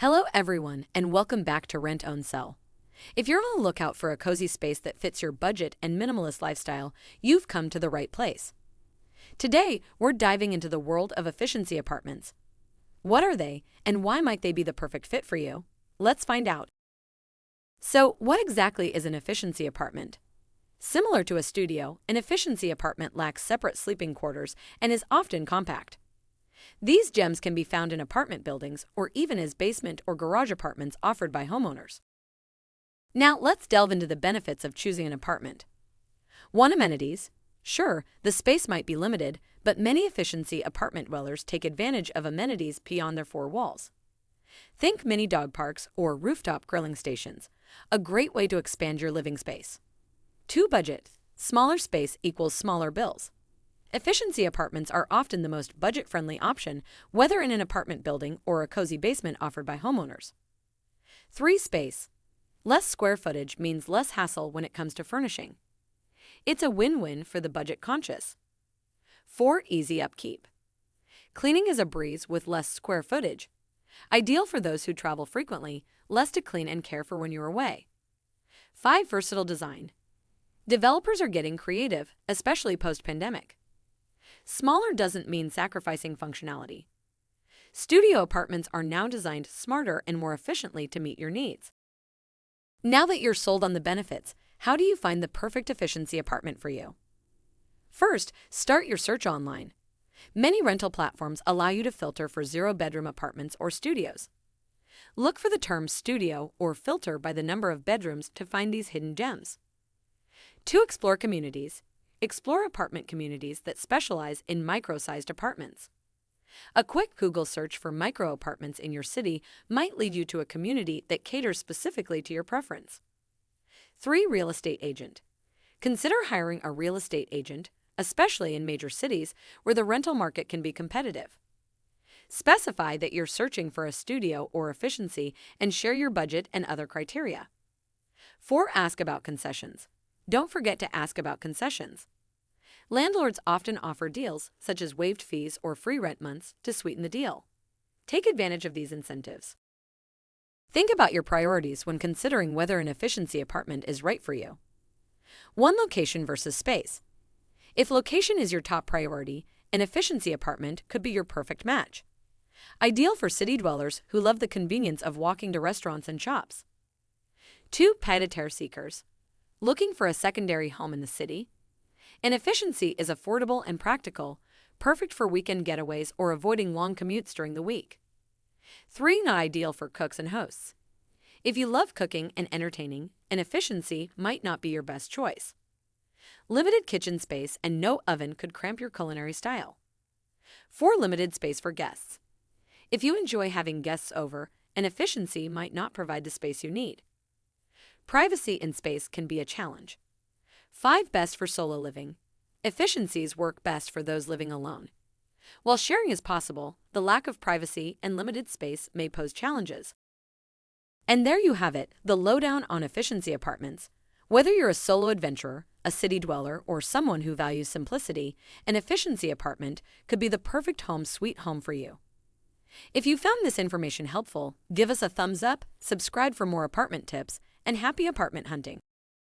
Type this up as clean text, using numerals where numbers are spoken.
Hello everyone, and welcome back to Rent Own Sell. If you're on the lookout for a cozy space that fits your budget and minimalist lifestyle, you've come to the right place. Today, we're diving into the world of efficiency apartments. What are they, and why might they be the perfect fit for you? Let's find out. So, what exactly is an efficiency apartment? Similar to a studio, an efficiency apartment lacks separate sleeping quarters and is often compact. These gems can be found in apartment buildings or even as basement or garage apartments offered by homeowners. Now, let's delve into the benefits of choosing an apartment. 1. Amenities. Sure, the space might be limited, but many efficiency apartment dwellers take advantage of amenities beyond their four walls. Think mini dog parks or rooftop grilling stations, a great way to expand your living space. 2. Budget. Smaller space equals smaller bills. Efficiency apartments are often the most budget-friendly option, whether in an apartment building or a cozy basement offered by homeowners. 3. Space. Less square footage means less hassle when it comes to furnishing. It's a win-win for the budget-conscious. 4. Easy upkeep. Cleaning is a breeze with less square footage. Ideal for those who travel frequently, less to clean and care for when you're away. 5. Versatile design. Developers are getting creative, especially post-pandemic. Smaller doesn't mean sacrificing functionality. Studio apartments are now designed smarter and more efficiently to meet your needs. Now that you're sold on the benefits, how do you find the perfect efficiency apartment for you? First, start your search online. Many rental platforms allow you to filter for zero-bedroom apartments or studios. Look for the term studio or filter by the number of bedrooms to find these hidden gems. 2. Explore communities. Explore apartment communities that specialize in micro-sized apartments. A quick Google search for micro apartments in your city might lead you to a community that caters specifically to your preference. 3. Real estate agent. Consider hiring a real estate agent, especially in major cities where the rental market can be competitive. Specify that you're searching for a studio or efficiency and share your budget and other criteria. 4. Ask about concessions. Don't forget to ask about concessions. Landlords often offer deals, such as waived fees or free rent months, to sweeten the deal. Take advantage of these incentives. Think about your priorities when considering whether an efficiency apartment is right for you. 1. Location versus space. If location is your top priority, an efficiency apartment could be your perfect match. Ideal for city dwellers who love the convenience of walking to restaurants and shops. 2. Pied-à-terre seekers. Looking for a secondary home in the city? An efficiency is affordable and practical, perfect for weekend getaways or avoiding long commutes during the week. 3. Not ideal for cooks and hosts. If you love cooking and entertaining, an efficiency might not be your best choice. Limited kitchen space and no oven could cramp your culinary style. 4. Limited space for guests. If you enjoy having guests over, an efficiency might not provide the space you need. Privacy in space can be a challenge. 5. Best for solo living. Efficiencies work best for those living alone. While sharing is possible, the lack of privacy and limited space may pose challenges. And there you have it, the lowdown on efficiency apartments. Whether you're a solo adventurer, a city dweller, or someone who values simplicity, an efficiency apartment could be the perfect home sweet home for you. If you found this information helpful, give us a thumbs up, subscribe for more apartment tips, and happy apartment hunting.